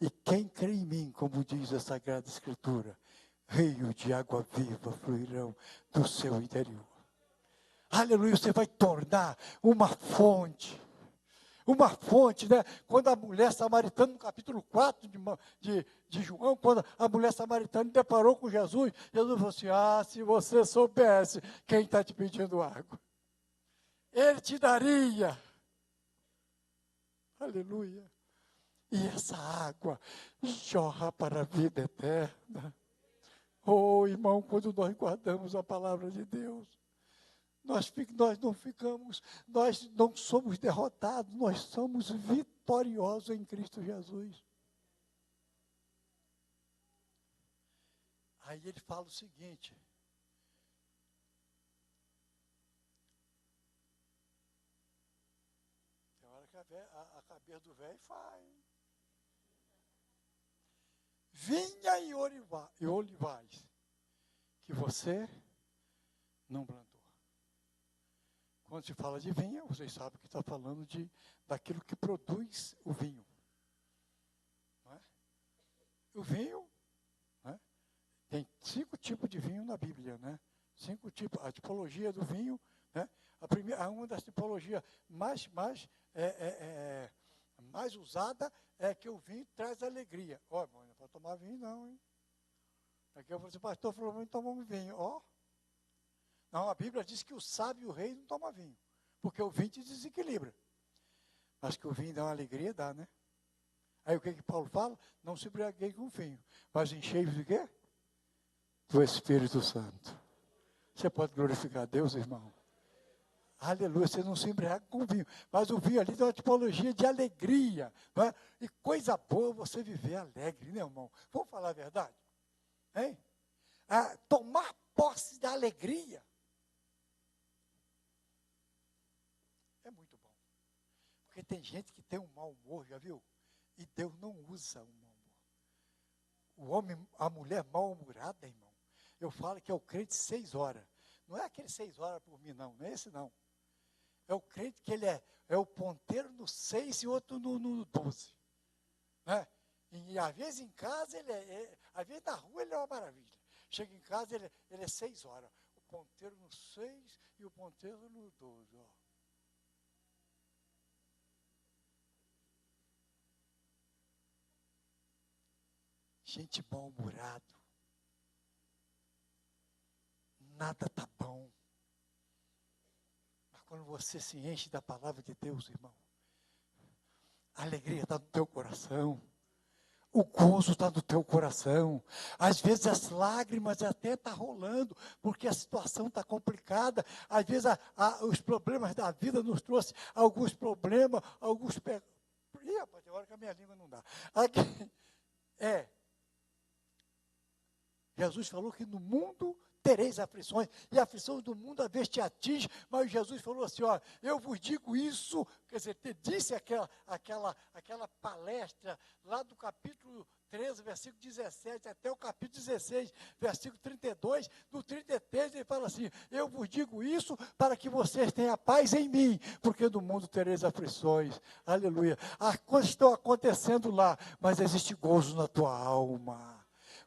E quem crê em mim, como diz a Sagrada Escritura, rios de água viva fluirão do seu interior. Aleluia, você vai tornar uma fonte, né? Quando a mulher samaritana, no capítulo 4 de João, quando a mulher samaritana deparou com Jesus, Jesus falou assim, se você soubesse quem está te pedindo água, ele te daria. Aleluia. E essa água jorra para a vida eterna. Oh, irmão, quando nós guardamos a palavra de Deus, nós não somos derrotados, nós somos vitoriosos em Cristo Jesus. Aí ele fala o seguinte, tem hora que a cabeça do velho faz. Vinha e olivais, que você não plantou. Quando se fala de vinha, vocês sabem que está falando daquilo que produz o vinho. Não é? O vinho, né? Tem 5 tipos de vinho na Bíblia, né? 5 tipos, a tipologia do vinho, né? Uma das tipologias mais usada é que o vinho traz alegria. Ó, irmão, não pode tomar vinho não, hein? Aqui eu falei assim, pastor, falou, não tomamos vinho. Ó. Não, a Bíblia diz que o sábio e o rei não tomam vinho, porque o vinho te desequilibra. Mas que o vinho dá uma alegria, dá, né? Aí o que Paulo fala? Não se embriagueie com vinho, mas enchei-vos de quê? Do Espírito Santo. Você pode glorificar a Deus, irmão? Aleluia, você não se embriaga com vinho. Mas o vinho ali tem uma tipologia de alegria. Não é? E coisa boa você viver alegre, né, irmão? Vamos falar a verdade? Hein? Tomar posse da alegria. É muito bom. Porque tem gente que tem um mau humor, já viu? E Deus não usa o mau humor. O homem, a mulher mal-humorada, irmão. Eu falo que é o crente 6 horas. Não é aquele 6 horas por mim, não. Não é esse, não. É o crente que ele é o ponteiro no 6 e outro no 12. Né? E às vezes em casa, às vezes na rua ele é uma maravilha. Chega em casa, ele é 6 horas. O ponteiro no 6 e o ponteiro no 12. Ó. Gente mal-humorado. Nada está bom. Quando você se enche da palavra de Deus, irmão, a alegria está no teu coração, o gozo está no teu coração, às vezes as lágrimas até estão rolando, porque a situação está complicada, às vezes os problemas da vida nos trouxe alguns problemas, Ih, rapaz, tem hora que a minha língua não dá. Jesus falou que no mundo tereis aflições, e aflições do mundo às vezes te atinge, mas Jesus falou assim, ó, eu vos digo isso, quer dizer, disse aquela palestra lá do capítulo 13, versículo 17, até o capítulo 16, versículo 32, no 33 ele fala assim, eu vos digo isso para que vocês tenham paz em mim, porque no mundo tereis aflições, aleluia, as coisas estão acontecendo lá, mas existe gozo na tua alma.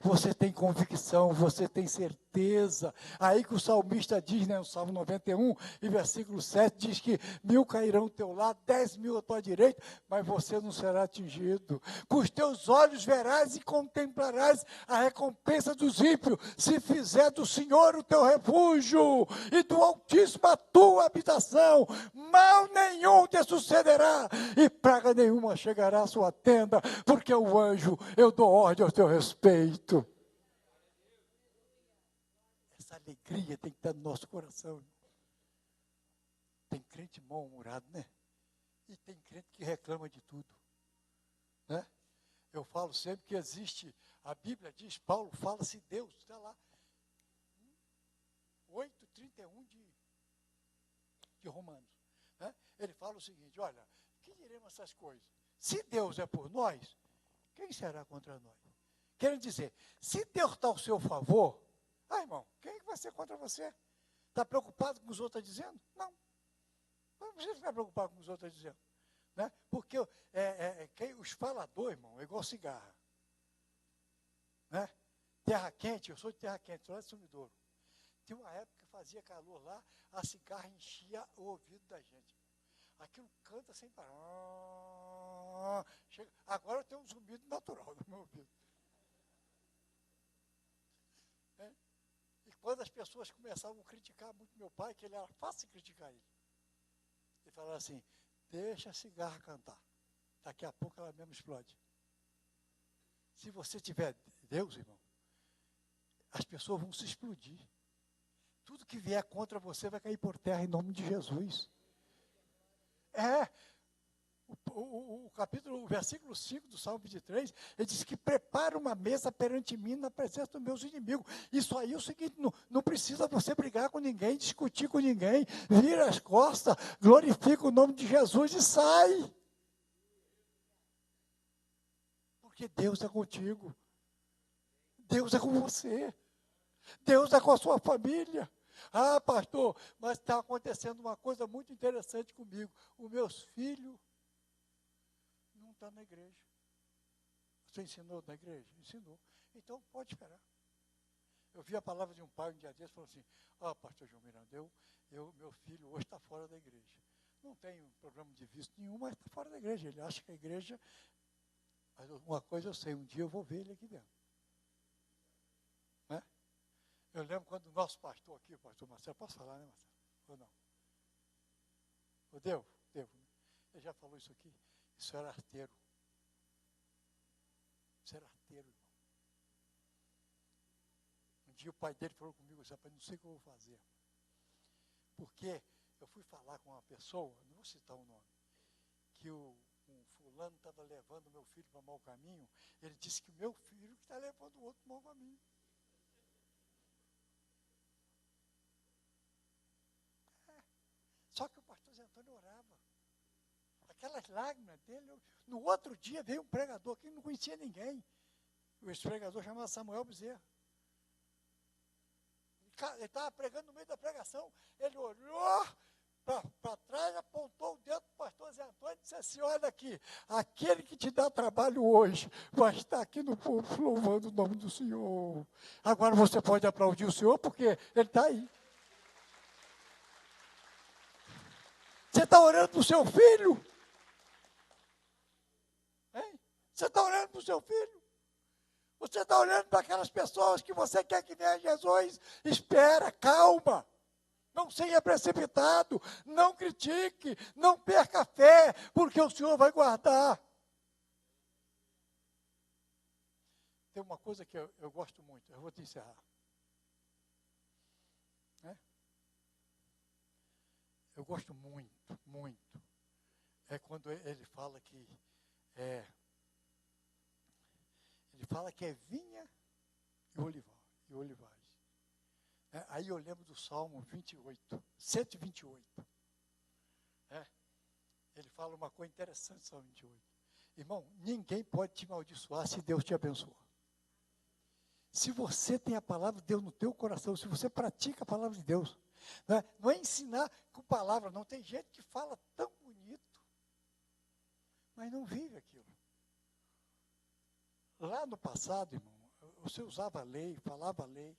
você tem convicção, você tem certeza. Aí que o salmista diz, né, no Salmo 91, e versículo 7, diz que 1000 cairão ao teu lado, 10.000 à tua direita, mas você não será atingido. Com os teus olhos verás e contemplarás a recompensa dos ímpios, se fizer do Senhor o teu refúgio, e do Altíssimo a tua habitação, mal nenhum te sucederá, e praga nenhuma chegará à sua tenda, porque o anjo, eu dou ordem ao teu respeito. Essa alegria tem que estar no nosso coração. Tem crente mal-humorado, né? E tem crente que reclama de tudo, né? Eu falo sempre que existe, a Bíblia diz, Paulo fala, se Deus, está lá, 8:31 de Romanos, né? Ele fala o seguinte, olha, que diremos essas coisas? Se Deus é por nós, quem será contra nós? Querendo dizer, se Deus está ao seu favor, irmão, quem vai ser contra você? Está preocupado com o que os outros estão dizendo? Não. Não precisa ficar preocupado com o que os outros estão dizendo, né? Porque os faladores, irmão, é igual cigarra, né? Terra quente, eu sou de terra quente, sou lá de Sumidouro. Tinha uma época que fazia calor lá, a cigarra enchia o ouvido da gente. Aquilo canta sem parar. Agora eu tenho um zumbido natural no meu ouvido. E quando as pessoas começavam a criticar muito meu pai, que ele era fácil de criticar ele, ele falava assim, deixa a cigarra cantar, daqui a pouco ela mesmo explode. Se você tiver Deus, irmão, as pessoas vão se explodir. Tudo que vier contra você vai cair por terra em nome de Jesus. O versículo 5 do Salmo 23, ele diz que prepara uma mesa perante mim na presença dos meus inimigos. Isso aí é o seguinte, não precisa você brigar com ninguém, discutir com ninguém, vira as costas, glorifica o nome de Jesus e sai. Porque Deus é contigo. Deus é com você. Deus é com a sua família. Ah, pastor, mas está acontecendo uma coisa muito interessante comigo. Os meus filhos não estão na igreja. Você ensinou na igreja? Ensinou. Então, pode esperar. Eu vi a palavra de um pai um dia desses, falou assim, pastor João Miranda, meu filho hoje está fora da igreja. Não tem problema de vício nenhum, mas está fora da igreja. Ele acha que a igreja... Mas uma coisa eu sei, um dia eu vou ver ele aqui dentro. Né? Eu lembro quando o nosso pastor aqui, o pastor Marcelo, posso falar, né, Marcelo? Ou não? Eu devo, né? Ele já falou isso aqui. Isso era arteiro. Isso era arteiro, irmão. Um dia o pai dele falou comigo, rapaz, não sei o que eu vou fazer. Porque eu fui falar com uma pessoa, não vou citar o nome, que um fulano estava levando meu filho para mau caminho. Ele disse que o meu filho está levando o outro para mau caminho. Só que o pastor Zé Antônio orava. Aquelas lágrimas dele. No outro dia veio um pregador que não conhecia ninguém. Esse pregador chamado Samuel Bezerra. Ele estava pregando no meio da pregação. Ele olhou para trás, apontou o dedo para o pastor Zé Antônio e disse assim, olha aqui, aquele que te dá trabalho hoje vai estar aqui no povo louvando o nome do Senhor. Agora você pode aplaudir o Senhor porque ele está aí. Você está orando para o seu filho? Hein? Você está orando para o seu filho? Você está olhando para aquelas pessoas que você quer que venha Jesus? Espera, calma. Não seja precipitado. Não critique. Não perca a fé, porque o Senhor vai guardar. Tem uma coisa que eu gosto muito. Eu vou te encerrar. Eu gosto muito, muito. É quando ele fala que é vinha e olivais. Aí eu lembro do Salmo 128. Ele fala uma coisa interessante, Salmo 28. Irmão, ninguém pode te amaldiçoar se Deus te abençoa. Se você tem a palavra de Deus no teu coração, se você pratica a palavra de Deus, não é ensinar com palavra, não. Tem gente que fala tão bonito, mas não vive aquilo. Lá no passado, irmão, você usava a lei, falava a lei.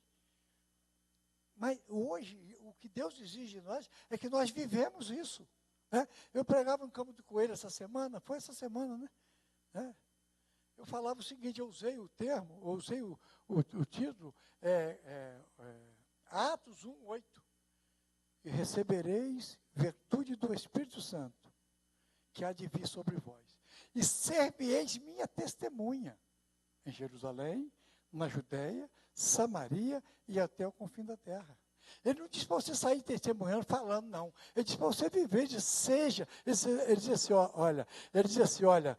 Mas hoje, o que Deus exige de nós é que nós vivemos isso. Né? Eu pregava no Campo do Coelho essa semana, foi essa semana, né? Eu falava o seguinte, eu usei o termo, eu usei o título, Atos 1:8. E recebereis virtude do Espírito Santo, que há de vir sobre vós. E ser-me-eis minha testemunha em Jerusalém, na Judéia, Samaria e até o confim da terra. Ele não diz para você sair testemunhando, falando, não. Ele diz para você viver, diz, seja. Ele diz assim, olha,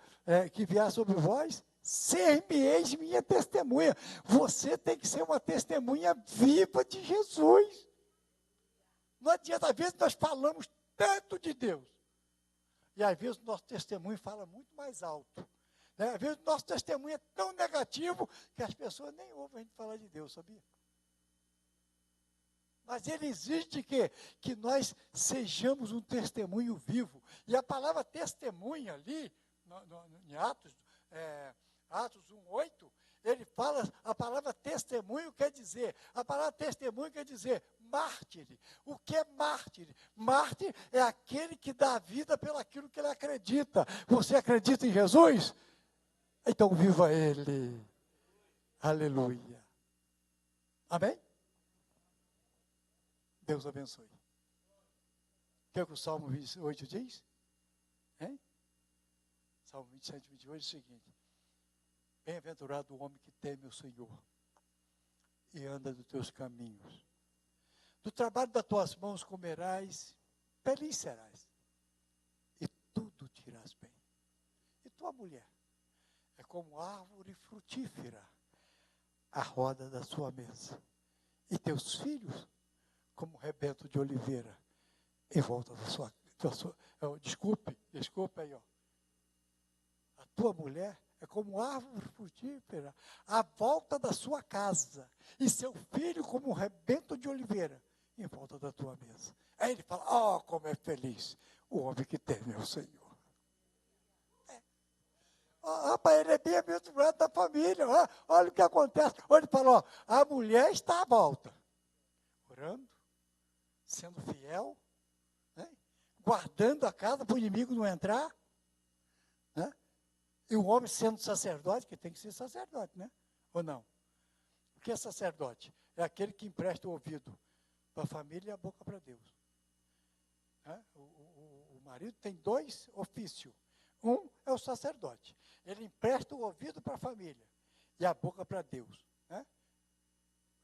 que vier sobre vós, ser-me-eis minha testemunha. Você tem que ser uma testemunha viva de Jesus. Não adianta, às vezes nós falamos tanto de Deus. E às vezes o nosso testemunho fala muito mais alto. Né? Às vezes o nosso testemunho é tão negativo que as pessoas nem ouvem a gente falar de Deus, sabia? Mas ele exige que nós sejamos um testemunho vivo. E a palavra testemunha ali, em Atos 1:8, ele fala, a palavra testemunho quer dizer mártir. O que é mártir? Mártir é aquele que dá a vida pelo aquilo que ele acredita. Você acredita em Jesus? Então viva ele. Aleluia. Amém? Deus abençoe. O que é que o Salmo 28 diz? Hein? Salmo 27, 28 é o seguinte. Bem-aventurado o homem que teme o Senhor e anda dos teus caminhos. Do trabalho das tuas mãos comerás, feliz serás, e tudo te irás bem. E tua mulher é como árvore frutífera à roda da sua mesa. E teus filhos como rebento de oliveira em volta da sua desculpe aí, ó. A tua mulher é como árvore frutífera à volta da sua casa, e seu filho como rebento de oliveira em volta da tua mesa. Aí ele fala, como é feliz o homem que teme ao Senhor. Rapaz, ele é bem aventurado da família. Olha o que acontece. Olha, ele fala, a mulher está à volta, orando, sendo fiel, né? Guardando a casa para o inimigo não entrar, né? E o homem sendo sacerdote, que tem que ser sacerdote, né? Ou não? O que é sacerdote? É aquele que empresta o ouvido para a família e a boca para Deus. Né? O marido tem dois ofícios. Um é o sacerdote. Ele empresta o ouvido para a família e a boca para Deus. Né?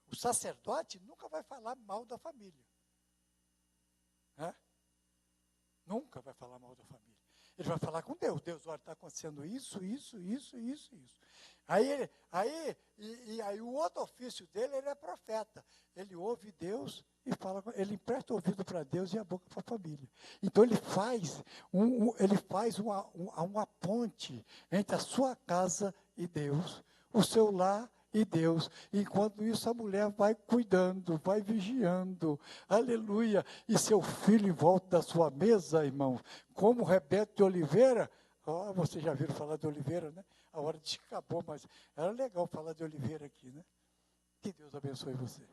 O sacerdote nunca vai falar mal da família. Né? Nunca vai falar mal da família. Ele vai falar com Deus. Deus, olha, está acontecendo isso. Aí o outro ofício dele, ele é profeta. Ele ouve Deus e fala, ele empresta o ouvido para Deus e a boca para a família. Então ele faz uma ponte entre a sua casa e Deus, o seu lar e Deus. Enquanto isso, a mulher vai cuidando, vai vigiando, aleluia, e seu filho em volta da sua mesa, irmão, como rebento de oliveira. Vocês já viram falar de oliveira, né? A hora de acabou, mas era legal falar de oliveira aqui, né? Que Deus abençoe você.